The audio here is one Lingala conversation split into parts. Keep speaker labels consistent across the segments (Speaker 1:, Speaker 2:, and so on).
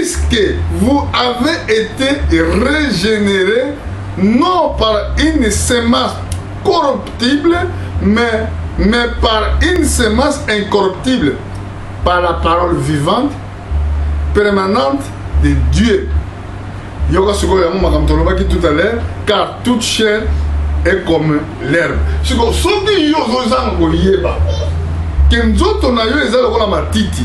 Speaker 1: puisque vous avez été régénérés non par une semence corruptible, mais par une semence incorruptible, par la parole vivante, permanente de Dieu. Yoga Sugo Yamou tout à l'heure, car toute chair est comme l'herbe. Sugo Soki Yozo Zango Yeba, Kenzo Tonayo Ezalo la Matiti,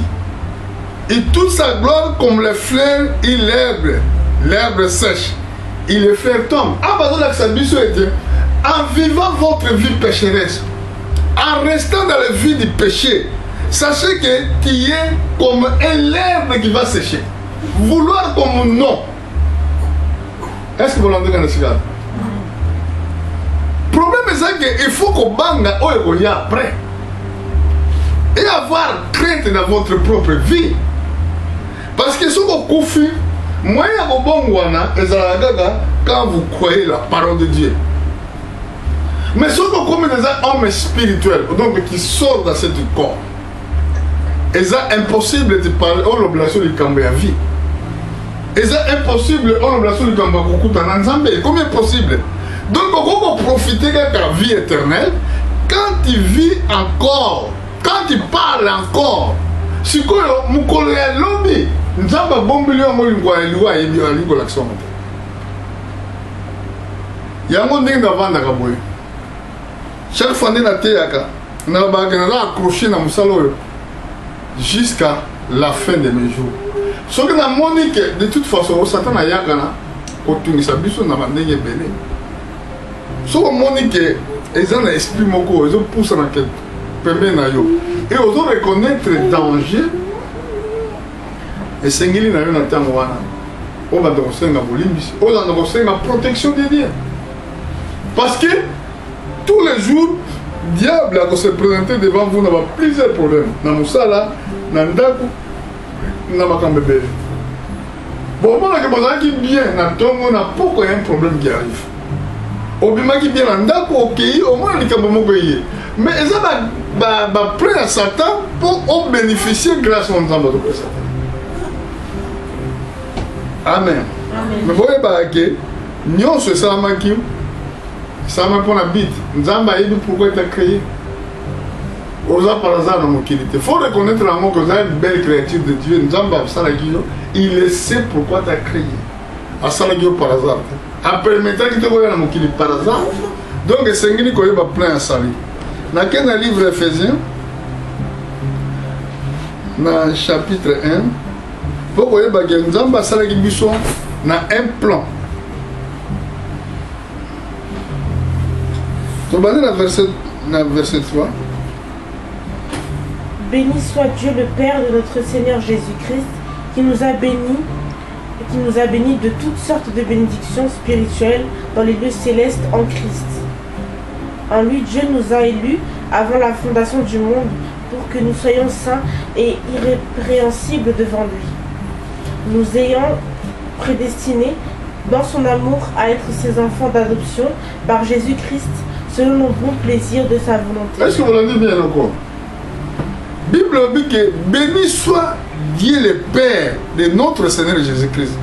Speaker 1: et toute sa gloire comme les fleurs et l'herbe sèche. Et les fleurs tombent. Abandonnez la sabisso était en vivant votre vie pécheresse, en restant dans la vie du péché. Sachez que tu es comme un herbe qui va sécher. Vouloir comme non. Est-ce que vous l'entendez dans le cigare? Le problème c'est qu'il faut qu'on banga ou qu'on y a après. Et avoir crainte dans votre propre vie. Parce que ce qu'on confie, moi, quand vous croyez la parole de Dieu. Mais ce qu'on comme des hommes spirituels, donc qui sortent dans ce corps, c'est impossible de parler en l'obligation du camp à vie. C'est impossible en l'obligation du camp à ensemble. Comment est possible? Donc, on peut profiter de la vie éternelle quand tu vis encore, quand tu parles encore. Si tu as lobby, nous avons un bon million de loi et de l'action. Il y a un monde qui d'avant d'Akaboy. Chaque fois que nous avons accroché dans le jusqu'à la fin de mes jours. Ce que nous avons dit que de toute façon, Satan a yakana, quand tu n'as pas besoin de m'amener béné. Ce que nous avons dit que les gens n'expriment beaucoup, ils ont poussé dans le permet na yo. Et ils ont reconnaître le danger. Et c'est ce qu'ils ont dit. On va donner la bolimbis, on va donner la protection des dieux. Parce que tous les jours, le diable a se présenter devant vous, n'a plusieurs problèmes. Dans le sala, dans le daku, dans le bébé. Bon, on a qui bien, on a pourquoi il y a un problème qui arrive. Au bima qui bien dans le daku, ok, au moins il y a un moment qui mais ils ont pris à Satan pour bénéficier grâce à nous. Amen. Mais vous voyez que nous sommes salama qui ça m'a pour la bite. Nous avons dit pourquoi il a créé. Par hasard, il faut reconnaître l'amour que vous avez une belle créature de Dieu. Nous avons dit il sait pourquoi tu as créé. À Salagio par hasard. Après, maintenant qu'il te voit par hasard. Donc, c'est ce qu'on va plein à Sali. Dans quel livre Éphésiens, dans le chapitre 1, vous voyez que nous avons un plan. Tu vas dire le verset 3.
Speaker 2: Béni soit Dieu le Père de notre Seigneur Jésus-Christ, qui nous a bénis de toutes sortes de bénédictions spirituelles dans les lieux célestes en Christ. En lui, Dieu nous a élus avant la fondation du monde pour que nous soyons saints et irrépréhensibles devant lui, nous ayant prédestinés dans son amour à être ses enfants d'adoption par Jésus-Christ selon le bon plaisir de sa volonté.
Speaker 1: Est-ce que vous l'avez bien encore? Bible dit que béni soit Dieu le Père de notre Seigneur Jésus-Christ,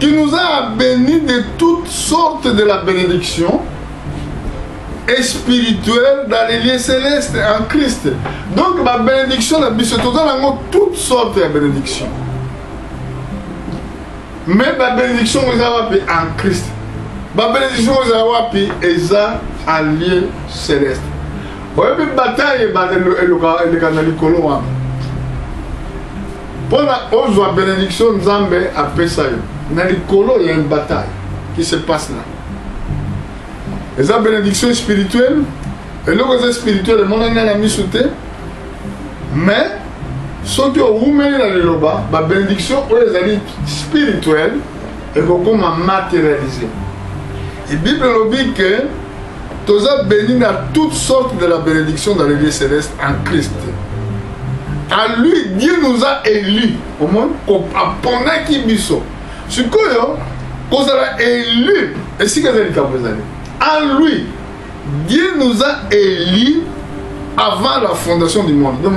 Speaker 1: qui nous a bénis de toutes sortes de la bénédiction et spirituelle dans les lieux célestes en Christ. Donc la bénédiction, la toutes sortes de bénédictions. Mais la bénédiction vous avez en Christ. La bénédiction vous avez en lieu céleste. Vous avez une bataille le canal Colomb. Pour la bénédiction, Nzambe a fait ça. Dans le Colomb, il y a une bataille qui se passe là. Et la bénédiction spirituelle, et le spirituel, le monde a mis sous terre. Mais, ce qui est la bénédiction spirituelle, et comment matérialiser. Et la Bible dit que tu as béni dans toutes sortes de la bénédiction dans les lieux célestes en Christ. À lui, Dieu nous a élus. Au monde, pendant qu'il y a ce qu'on a élu, et si vous avez en lui, Dieu nous a élus avant la fondation du monde. Donc,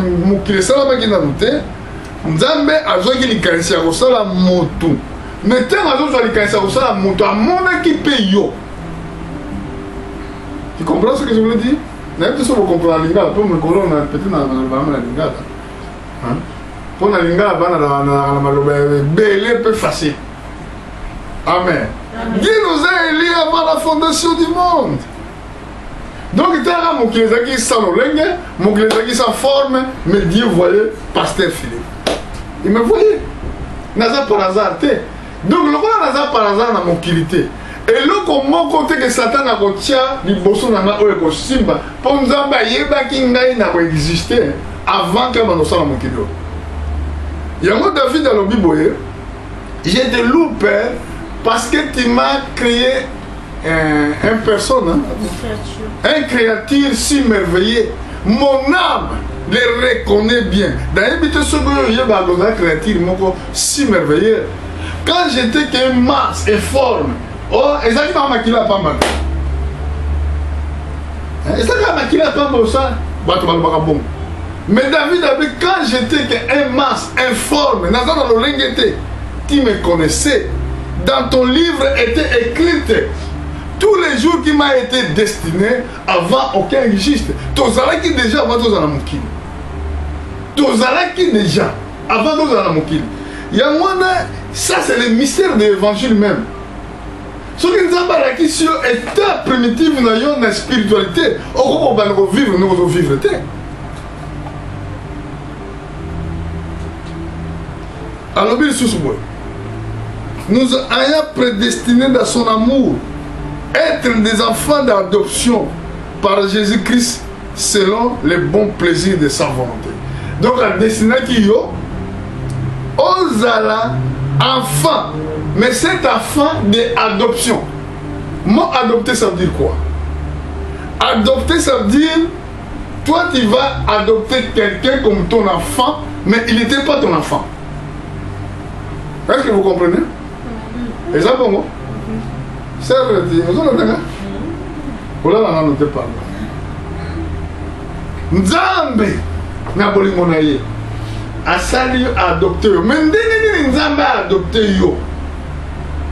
Speaker 1: nzambe azwaki likanisi ya kosala motu mais ntango azozwa likanisi ya kosala motu amonaki mpe yo. Tu comprends ce que je veux dire? nayebi te so bokomprendre na lingala mpo mikolo peut-être na balama na lingala mpo na lingala bana na maloba ebele mpe facile. Amen. Dieu nous a élis avant la fondation du monde. Donc il t'a mokili ezalaki sans lolenge, mokili ezalaki sans forme, mais Dieu voyait pasteur Philippe. Il me voyait. Naza par hasard te. Donc lokola naza par hasard na mokili te. eloko moko te ke Satan akotia liboso na nga oyo ekosimba mpo nzambe ayebaki ngai na koexiste avant ke banosala mokili oyo. Yango David alobi boye, je te loue Père parce que tu m'as créé un personne, un créature si merveilleux. Mon âme les reconnaît bien. D'ailleurs, ce que je veux créature si merveilleux. Quand j'étais qu'une masse et forme, oh, exactement ma kila pamba. Exactement ma kila pamba ça, bato balobaka bon. Mais David a dit quand j'étais qu'un masse informe, nazana lo lengete, tu me connaissais. Dans ton livre était écrite tous les jours qui m'a été destiné avant aucun registre. Tozalaki déjà avant tozala mokili. Tozalaki déjà avant tozala mokili. Yangwana, ça c'est le mystère de l'évangile même. Ce qui nous a parlé sur état primitif dans la spiritualité, on va vivre, nous allons vivre. Alors, bien sûr, nous ayons prédestiné dans son amour être des enfants d'adoption par Jésus-Christ selon les bons plaisirs de sa volonté. Donc, la destinée qui y a, Ozala, enfant, mais cet enfant d'adoption. Moi, adopter, ça veut dire quoi? Adopter, ça veut dire, toi, tu vas adopter quelqu'un comme ton enfant, mais il n'était pas ton enfant. Est-ce que vous comprenez? Et ça, bon, c'est vrai, vous avez entendu? Vous l'avez noté par là. Nzambe, n'a pas limonaye. Asali adopté yo. Mais ndenge Nzambe a adopté yo.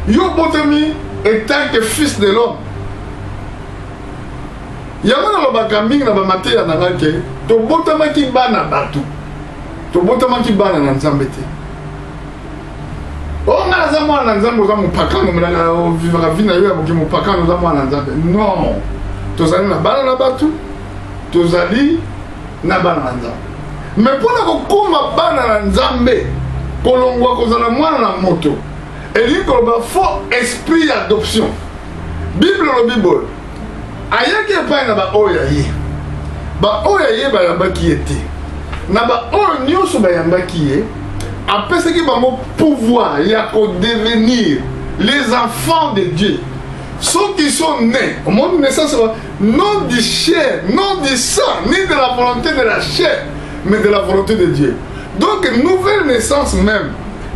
Speaker 1: Yo botami étant que fils de l'homme. Yango na lobaka mingi na bamate ya nanga ke to botamaki bana batu. To botamaki bana na Nzambe te. Oh, on a un Nzambe oza mopakano melaka vivre vie na yo ya boki mopakano oza mwana Nzambe. Non. Tozali na bana na batu. Tozali na bana na Nzambe. Mais pour la kokoma bana na Nzambe kolongwa kozala mwana na moto. Eli koloba faux esprit d'adoption. Bible lo Bible. Ayaki epai na ba oya ye. Ba oya ye ba yambaki ete. Na ba oyo nyonso ba yambaki ye. Après ce qui va mon pouvoir, il y a qu'à devenir les enfants de Dieu. Ceux qui sont nés, au moment de naissance, non du chair, non du sang, ni de la volonté de la chair, mais de la volonté de Dieu. Donc, nouvelle naissance même.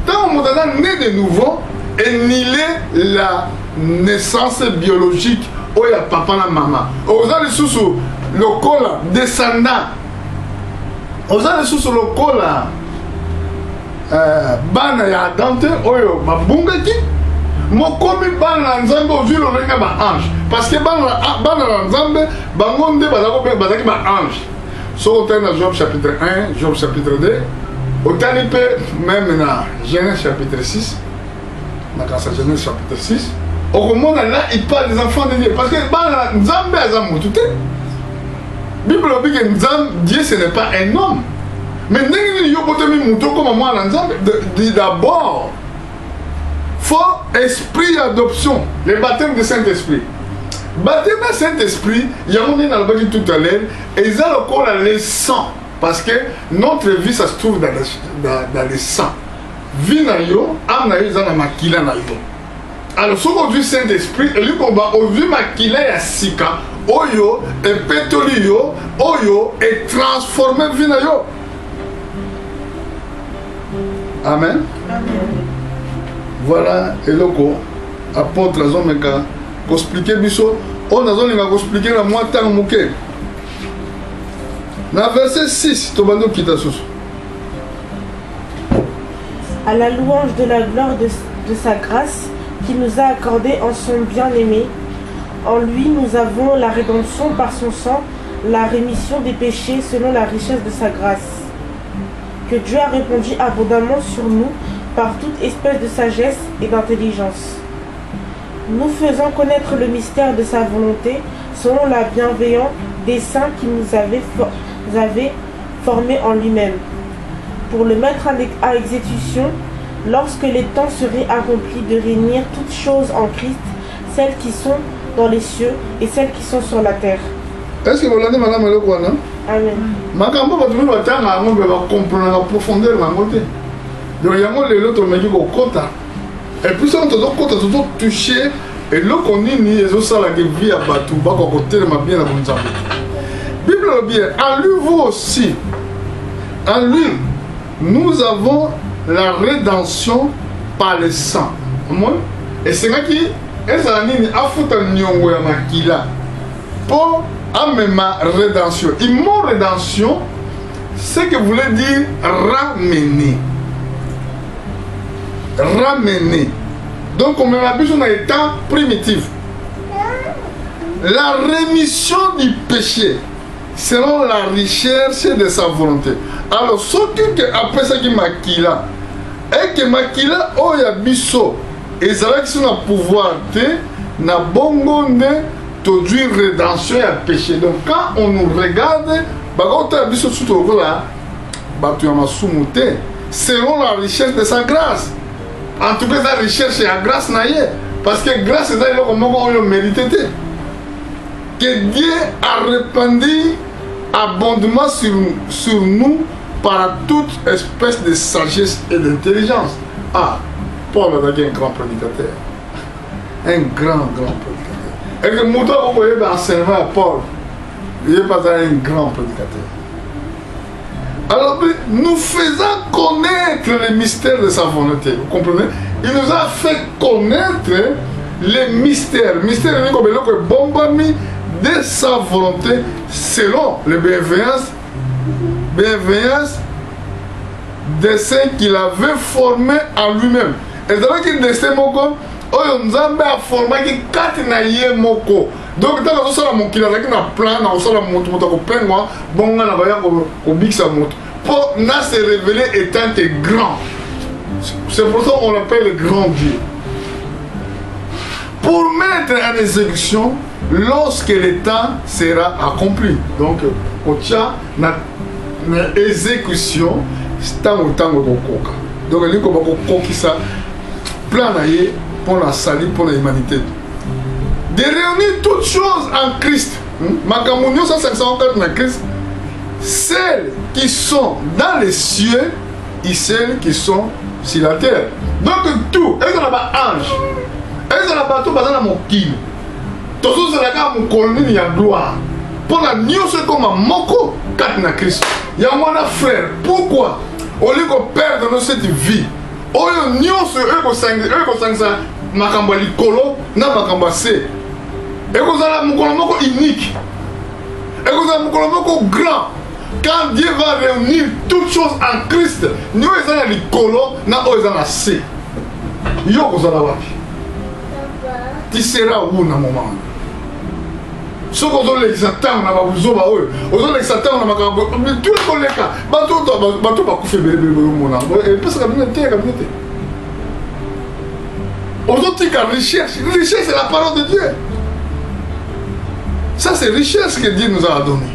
Speaker 1: Tant on est né de nouveau, annihiler la naissance biologique, où il y a papa et maman. Aux gens sous le col descendant. Aux gens sous le col bana ya Dante oyo babungaki mokomi bana Nzambe ozwi lolenga ba ange parce que bana Nzambe bango nde bazaki ba ange. So otani na Job chapitre 1, Job chapitre 2, otani pe même na Genèse chapitre 6, na kasa Genèse chapitre 6, okomona là il parle des enfants de Dieu parce que bana Nzambe azamu tout est. Bible dit que Nzambe Dieu ce n'est pas un homme. Mais d'abord, faut esprit d'adoption, le baptême de Saint-Esprit. Baptême de Saint-Esprit, il y a un moment tout à l'heure, et ils ont encore le sang, parce que notre vie, ça se trouve dans le sang. Vie na yo, âme na yo, ils ont makila na yo. Alors, ce qu'on dit Saint-Esprit, et lui, on va ouvrir makila ya sika, oyo, et pétoli yo, oyo, et transformer vie na yo. Amen. Amen. Voilà, et le apôtre la zone qui expliquer biso, on a zone qui expliquer la moitié en moqué. Dans verset 6, Tobando Kitasus.
Speaker 2: à la louange de la gloire de sa grâce qu'il nous a accordée en son bien-aimé. En lui, nous avons la rédemption par son sang, la rémission des péchés selon la richesse de sa grâce, que Dieu a répandu abondamment sur nous par toute espèce de sagesse et d'intelligence, nous faisant connaître le mystère de sa volonté selon la bienveillant dessein qu'il nous avait formé en lui-même, pour le mettre à exécution lorsque les temps seraient accomplis de réunir toutes choses en Christ, celles qui sont dans les cieux et celles qui sont sur la terre.
Speaker 1: Est-ce que vous l'avez madame le quoi non?
Speaker 2: Amen.
Speaker 1: Makambo va toujours attendre à mon va comprendre la profondeur de la côté. Donc il y a mon le l'autre mec au kota. Et puis ça on te doit kota toujours toucher et le connaît ni les autres ça la vie à batou ba ko côté ma bien la bonne santé. Bible bien en lui vous aussi. En lui nous avons la rédemption par le sang. Et c'est là qui est ça nini afuta nyongo ya makila pour ma rédemption. Et mon rédemption, c'est que voulait dire ramener. Ramener. Donc, on a besoin d'un état primitif. La rémission du péché, selon la richesse de sa volonté. Alors, ce qui après ça qui makila, et que makila, oh ya biso, et ça va que c'est un pouvoir de, na bongonde, produire rédemption et à péché. Donc quand on nous regarde, selon la richesse de sa grâce. En tout cas, la richesse et la grâce, parce que grâce est là comment on le mérité. Que Dieu a répandu abondamment sur nous par toute espèce de sagesse et d'intelligence. Ah, Paul a été un grand prédicateur. Un grand prédicateur. Et que Mouton, vous voyez, enseignement à Paul, il n'est pas un grand prédicateur. Alors, nous faisons connaître les mystères de sa volonté. Vous comprenez? Il nous a fait connaître les mystères. Mystères, c'est comme le bombami de sa volonté selon les bienveillances dessein qu'il avait formé en lui-même. Et c'est là qu'il destin moko. Oyo nzambe a formé kati na ye moko. Donc tant que ça la mokila na na plan na ça la moto ko pengwa bonga na baya ko biksa moto. Pour na se révéler étant grand. C'est pour ça qu'on l'appelle le grand Dieu. Pour mettre en exécution lorsque le temps sera accompli. Donc au tcha na exécution tango kokoka. Donc il ko ba kokisa plan na ye pour la salut, pour l'humanité. De réunir toutes choses en Christ. Makamounio 554 dans Christ. Celles qui sont dans les cieux et celles qui sont sur la terre. Donc tout, elles sont là-bas anges. Elles sont là-bas tout basé dans mon kil. Tout ça c'est là-bas mon colonie il y a gloire. Pour la nuit c'est comme un moko kat na Christ. Il y a mon frère. Pourquoi? Au lieu de perdre cette vie. Oyo nyonso eko sangisa makambo likolo na makambo se eko zala mukolo moko unique eko zala mukolo moko grand quand Dieu va réunir toutes choses en Christ nyo ezala likolo na oyo ezala se yo kozala wapi tu seras où na moment ce qu'on doit les attendre na babuzoba oyo ozo les attendre na makambo tout le koleka bato ba kufe bele mona et parce que bien te kabinete ozo tika richesse c'est la parole de Dieu. Ça c'est richesse que Dieu nous a donné.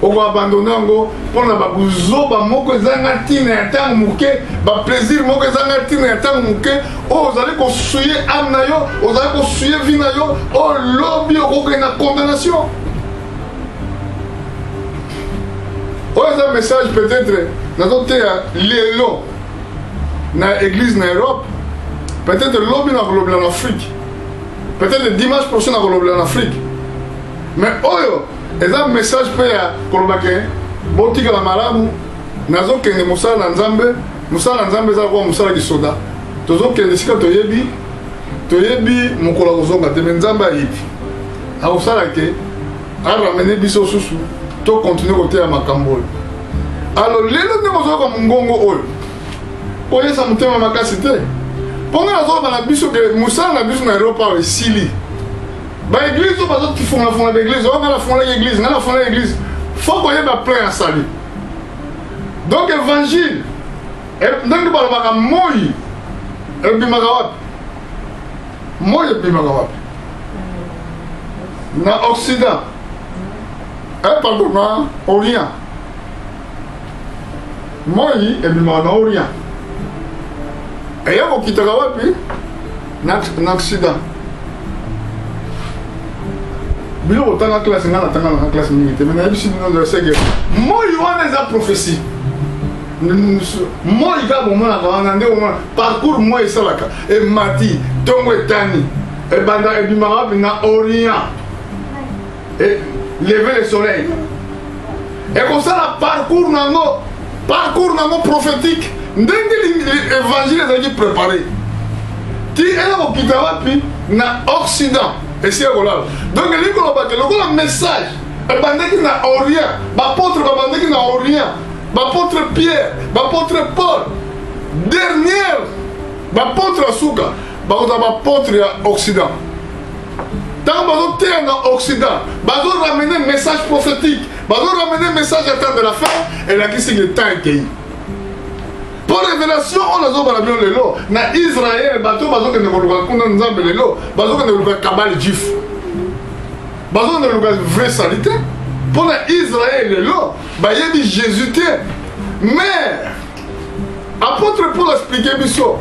Speaker 1: On va abandonner ngo pona babuzoba moko zanga tina ya tango muke ba plaisir moko zanga tina ya tango muke o ozali ko suye amna yo ozali ko suye vina yo o lobby o na condamnation. O un message peut-être dans notre l'élo na église na Europe peut-être lobby na lobby en Afrique peut-être dimanche prochain na lobby en Afrique mais oyo et un message peut à Kolobake, Botika la Malamu, Nazo Kene Moussa Nzambe za kwa Moussa Gisoda. Tozo Kene Sika Toyebi Mokola Ozonga, Temenzamba Yipi. A Osala Ke, a ramené Biso Susu, to continue côté à Makambol. Alors, les autres ne comme Ngongo Ol. koyesa motema makasi te mponga nazoba na biso ke mosala na biso na europa oyo esili baeglise oyo bazofungafunga baeglise oyo nga nafungolaki eglise nga nafungolaki eglise fo koyeba plein ya sali donc évangile ndenge balobaka moi ebimaka wapi moi ebimaka wapi na occident pardon na orient moi ebimaka na orient eya kokitaka wapi na occident biloko otanga classe nga natanga na classe mingi te me nayebisi bino sege moi wana eza prophétie moi kaka bomonaka wana nde omona parcours moi esalaka emati ntongo etani ebanda ebimaka wapi na orient lever le soleil ekosala parcours nango prophétique ndenge évangile ezalaki préparé ti eza kokita wapi na occident esi ekolala donc elingi kolobake lokola message ebandeki na orient bapôtre babandeki na orient bapôtre Pierre bapôtre Paul dernière bapôtre ya suka bakozala bapôtre ya occident ntango bazoteya na occident bazoramene message prophétique bazoramene message ya temps de la fin elakisi ke temps ekei po révélation oyo nazobala bino lelo na israel bato bazokende koluka kuna nzambe lelo bazokende koluka kabale juif bazokende koluka vrai sali te mpo na israel lelo bayebi jésus te mais apôtre paul explike biso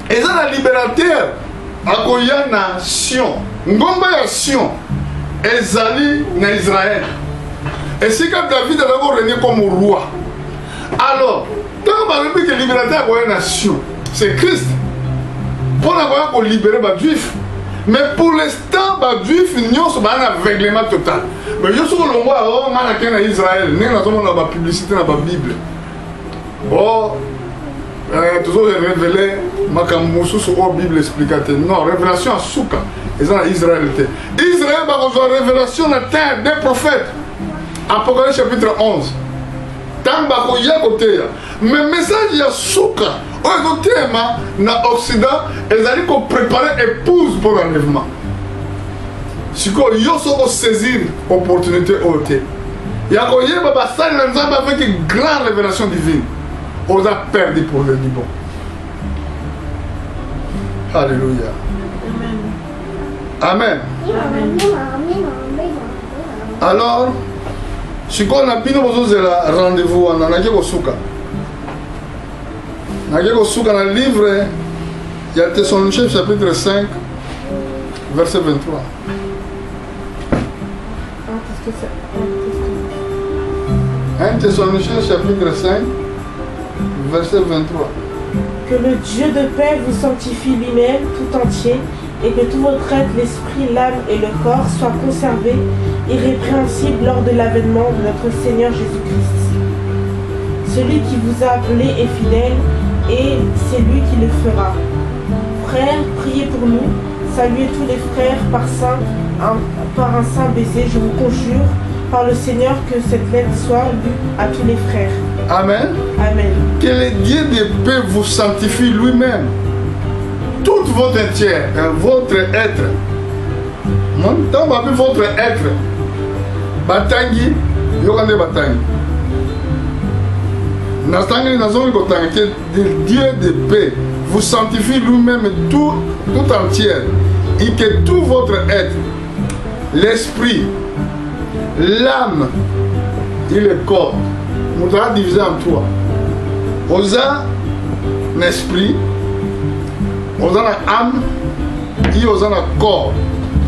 Speaker 1: eza na libérateur akoya na sion ngomba ya sion ezali na israel esika david azako régner comme roi alors ntango balobi ke libérateur akoya na sion c'est christ mpona koya kolibere bajuif mais pour l'instant bajuif nyonso baa na aveuglement total mais yo soko longwa o nga na ke na israel ndenge nazomona bapublicité na babible o toujours révélé makambo mosusu oyo bible explika te non révélation ya suka eza na israel te israel bakozwa révélation na terre des prophètes apocalypse chapitre 11 ntango bakoya koteya mais message ya suka oyo ezotema na occident ezali koprépare épouse pour l'enlèvement sikoyo yo soko saisir opportunité oyo te ya koyeba basali na nzambe avec une grande révélation divine oza perdu pour le bon. Alléluia. Amen. Amen. Alors, si on a bien besoin de rendez-vous, on a un souka. On a un souka dans le livre, il y a Thessaloniciens chapitre 5, verset 23. Thessaloniciens chapitre 5, verset 23.
Speaker 2: Que le Dieu de paix vous sanctifie lui-même tout entier et que tout votre être, l'esprit, l'âme et le corps soient conservés irrépréhensibles lors de l'avènement de notre Seigneur Jésus-Christ. Celui qui vous a appelé est fidèle et c'est lui qui le fera. Frères, priez pour nous, saluez tous les frères par un saint baiser, je vous conjure par le Seigneur que cette lettre soit lue à tous les frères.
Speaker 1: Amen.
Speaker 2: Amen.
Speaker 1: Que le Dieu de paix vous sanctifie lui-même. Tout votre entier, votre être. Dans votre être. Batangi, yokande batangi. Nastangi nazongi kotangi. Que le Dieu de paix vous sanctifie lui-même tout entier. Et que tout votre être, l'esprit, l'âme et le corps, nous allons diviser en trois. Osa l'esprit, osa l'âme et osa le corps.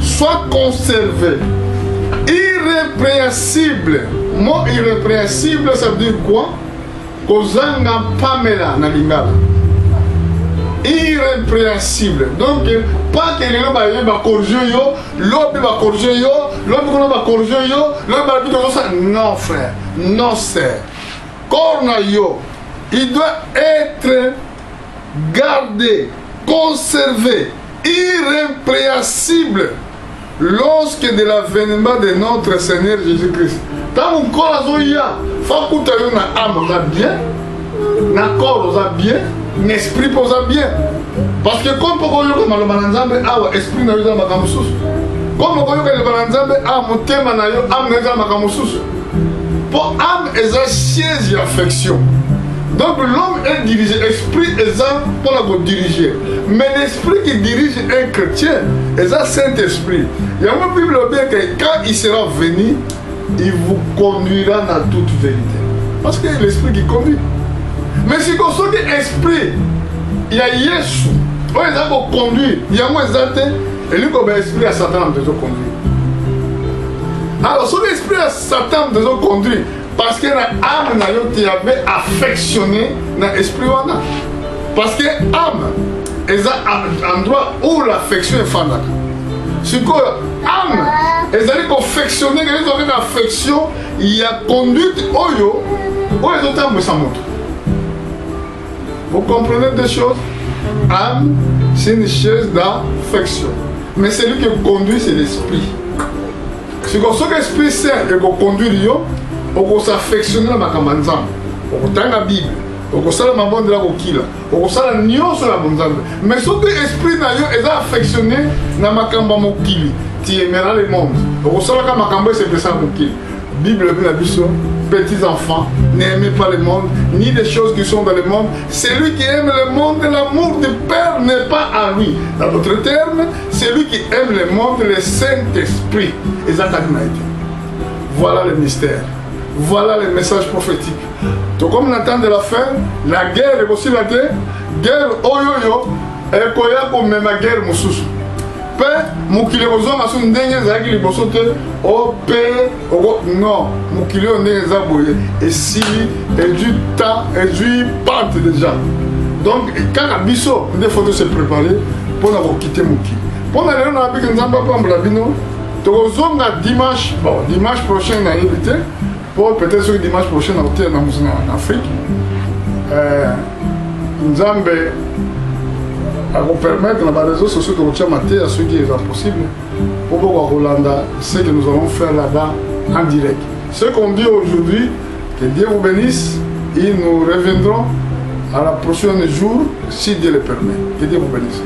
Speaker 1: Soit conservé, irrépréhensible. Mot irrépréhensible, ça veut dire quoi? Osa n'a pas mela na lingala. Irrépréhensible. Donc, pas que les gens va corriger yo, l'autre va corriger yo, l'autre va corriger yo, l'autre va corriger yo. Non, frère, non, sœur. Corna yo, il doit être gardé, conservé, irrépréhensible lorsque de l'avènement de notre Seigneur Jésus-Christ. Tant qu'on corps a zoya, faut que tu aies une âme bien. na corps oza bien, na esprit poza bien. Parce que comme pokoyoka maloba na Nzambe awa esprit na yo eza makambo mosusu. Comme okoyoka liloba na Nzambe awa motema na yo âme na yo eza makambo mosusu. Pour âme eza siège et affection. Donc l'homme est dirigé, l'esprit est là pour la diriger. Mais l'esprit qui dirige un chrétien est un Saint-Esprit. Il y a une Bible bien que quand il sera venu, il vous conduira dans toute vérité. Parce que c'est l'esprit qui conduit. Mais si vous avez l'esprit, il y a Yesu. Il y a conduire. Il y a moins d'être. Et lui, comme l'esprit à Satan, de conduire. Alors, si l'esprit à Satan de conduire, parce que l'âme qui avait affectionné l'esprit. Parce que l'âme est un endroit où l'affection est fondée. Si l'âme est affectionnée, l'affection, il y a conduite oyo, les autres âmes s'en montrent. Vous comprenez des choses? Âme, c'est une chaise d'affection. Mais celui qui conduit, c'est l'esprit. Si l'esprit saint et qu'on conduit, on s'affectionne à ma Nzambe, on tient la Bible, on sait la bonne de la coquille, on sait la nuance sur la bonne Nzambe. Mais ce que l'esprit est affectionné à ma Mokili, tu aimeras le monde. On sait que ma Kamba c'est ça Mokili. Bible dit la Bible, petits enfants, n'aimez pas le monde, ni les choses qui sont dans le monde. Celui qui aime le monde, l'amour du Père n'est pas à lui. Dans d'autres termes, celui qui aime le monde, le Saint-Esprit. Exactement. Voilà le mystère. Voilà le message prophétique. Donc comme on entend de la fin, la guerre est aussi la guerre oyoyo et koya ko même guerre mususu. Pe mukile ozo masu ndenge zaki liboso te o pe non mukile ndenge za boye et si et du temps et du pente déjà. Donc quand abiso il faut se préparer pour la quitter mukile. Pour aller na biki nzamba pambla bino to zonga dimanche prochain na évité. Pour peut-être que dimanche prochain en Afrique, Nzambe va vous permettre dans les réseaux sociaux de retirer à ceux qui est possible pour voir Rolanda ce que nous allons faire là-bas en direct. Ce qu'on dit aujourd'hui, que Dieu vous bénisse et nous reviendrons à la prochaine jour si Dieu le permet. Que Dieu vous bénisse.